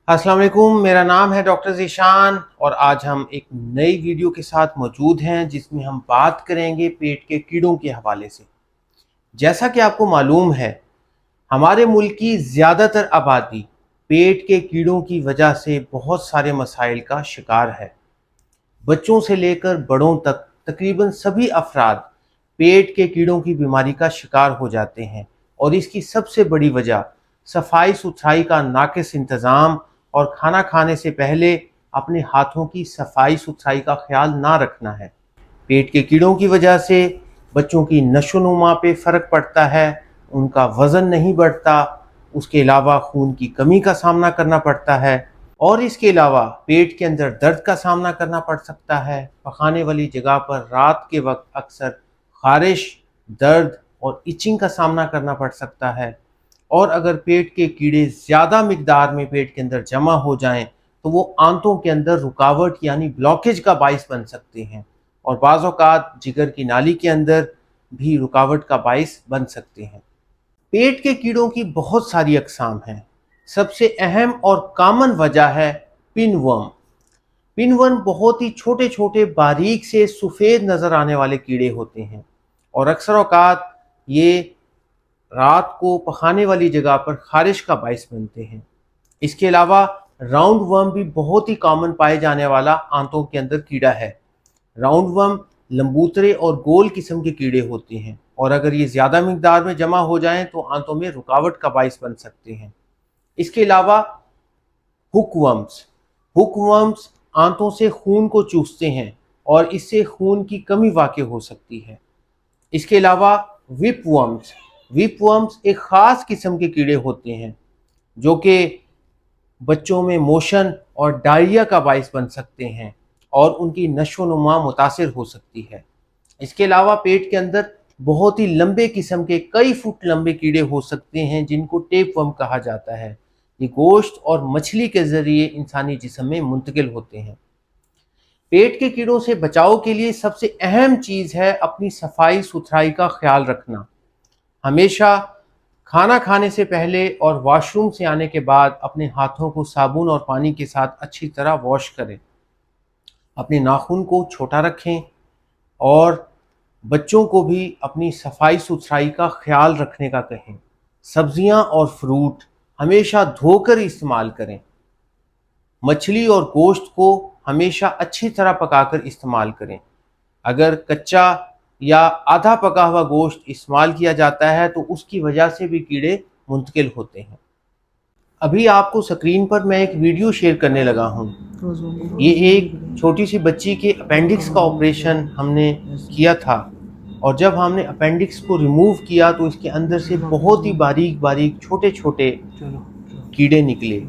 अस्सलाम वालेकुम, मेरा नाम है डॉक्टर ज़ीशान और आज हम एक नई वीडियो के साथ मौजूद हैं जिसमें हम बात करेंगे पेट के कीड़ों के हवाले से। जैसा कि आपको मालूम है, हमारे मुल्क की ज़्यादातर आबादी पेट के कीड़ों की वजह से बहुत सारे मसाइल का शिकार है। बच्चों से लेकर बड़ों तक तकरीबन सभी अफराद पेट के कीड़ों की बीमारी का शिकार हो जाते हैं और इसकी सबसे बड़ी वजह सफाई सुथराई का नाकिस इंतज़ाम और खाना खाने से पहले अपने हाथों की सफाई सुथराई का ख्याल ना रखना है। पेट के कीड़ों की वजह से बच्चों की नशोनुमा पे फ़र्क पड़ता है, उनका वज़न नहीं बढ़ता, उसके अलावा खून की कमी का सामना करना पड़ता है और इसके अलावा पेट के अंदर दर्द का सामना करना पड़ सकता है। पखाने वाली जगह पर रात के वक्त अक्सर खारिश, दर्द और इचिंग का सामना करना पड़ सकता है और अगर पेट के कीड़े ज़्यादा मिकदार में पेट के अंदर जमा हो जाएं तो वो आंतों के अंदर रुकावट यानी ब्लॉकेज का बाइस बन सकते हैं और बाज़ औक़ात जिगर की नाली के अंदर भी रुकावट का बाइस बन सकते हैं। पेट के कीड़ों की बहुत सारी अक़साम हैं। सबसे अहम और कॉमन वजह है पिनवर्म। पिनवर्म बहुत ही छोटे छोटे बारीक से सफ़ेद नज़र आने वाले कीड़े होते हैं और अक्सर औक़ात ये रात को पखाने वाली जगह पर खारिश का बाइस बनते हैं। इसके अलावा राउंड वर्म भी बहुत ही कॉमन पाए जाने वाला आंतों के अंदर कीड़ा है। राउंड वर्म लंबूतरे और गोल किस्म के कीड़े होते हैं और अगर ये ज़्यादा मिकदार में जमा हो जाएं तो आंतों में रुकावट का बाइस बन सकते हैं। इसके अलावा हुक वर्म्स आंतों से खून को चूसते हैं और इससे खून की कमी वाक़ई हो सकती है। इसके अलावा विप वर्म्स एक ख़ास किस्म के कीड़े होते हैं जो कि बच्चों में मोशन और डायरिया का बाइस बन सकते हैं और उनकी नशोनुमा मुतासिर हो सकती है। इसके अलावा पेट के अंदर बहुत ही लंबे किस्म के कई फुट लंबे कीड़े हो सकते हैं जिनको टेपवर्म कहा जाता है। ये गोश्त और मछली के ज़रिए इंसानी जिस्म में मुंतकिल होते हैं। पेट के कीड़ों से बचाव के लिए सबसे अहम चीज़ है अपनी सफाई सुथराई का ख्याल रखना। हमेशा खाना खाने से पहले और वॉशरूम से आने के बाद अपने हाथों को साबुन और पानी के साथ अच्छी तरह वॉश करें। अपने नाखून को छोटा रखें और बच्चों को भी अपनी सफाई सुथराई का ख्याल रखने का कहें। सब्जियां और फ्रूट हमेशा धोकर इस्तेमाल करें। मछली और गोश्त को हमेशा अच्छी तरह पकाकर इस्तेमाल करें। अगर कच्चा या आधा पका हुआ गोश्त इस्तेमाल किया जाता है तो उसकी वजह से भी कीड़े मुंतकिल होते हैं। अभी आपको स्क्रीन पर मैं एक वीडियो शेयर करने लगा हूँ। ये एक छोटी सी बच्ची के अपेंडिक्स का ऑपरेशन हमने किया था और जब हमने अपेंडिक्स को रिमूव किया तो इसके अंदर से बहुत ही बारीक बारीक छोटे छोटे कीड़े निकले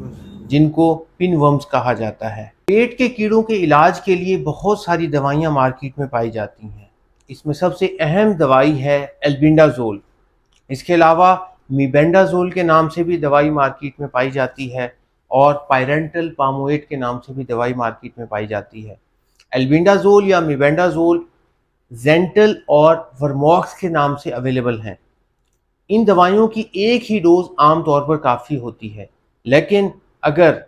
जिनको पिनवर्म्स कहा जाता है। पेट के कीड़ों के इलाज के लिए बहुत सारी दवाइयाँ मार्केट में पाई जाती हैं। इसमें सबसे अहम दवाई है एल्बेंडाज़ोल। इसके अलावा मीबेंडाज़ोल के नाम से भी दवाई मार्केट में पाई जाती है और पायरेंटल पामोएट के नाम से भी दवाई मार्केट में पाई जाती है। एल्बेंडाज़ोल या मीबेंडाज़ोल ज़ेंटल और वर्मॉक्स के नाम से अवेलेबल हैं। इन दवाइयों की एक ही डोज आम तौर पर काफ़ी होती है, लेकिन अगर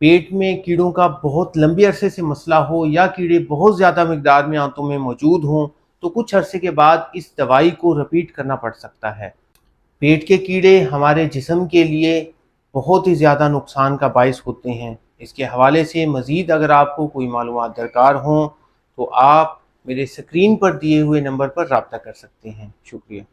पेट में कीड़ों का बहुत लंबे अरसे से मसला हो या कीड़े बहुत ज़्यादा मिकदार में आंतों में मौजूद हों तो कुछ अरसे के बाद इस दवाई को रिपीट करना पड़ सकता है। पेट के कीड़े हमारे जिस्म के लिए बहुत ही ज़्यादा नुकसान का बाइस होते हैं। इसके हवाले से मज़ीद अगर आपको कोई मालूमात दरकार हों तो आप मेरे स्क्रीन पर दिए हुए नंबर पर रब्ता कर सकते हैं। शुक्रिया।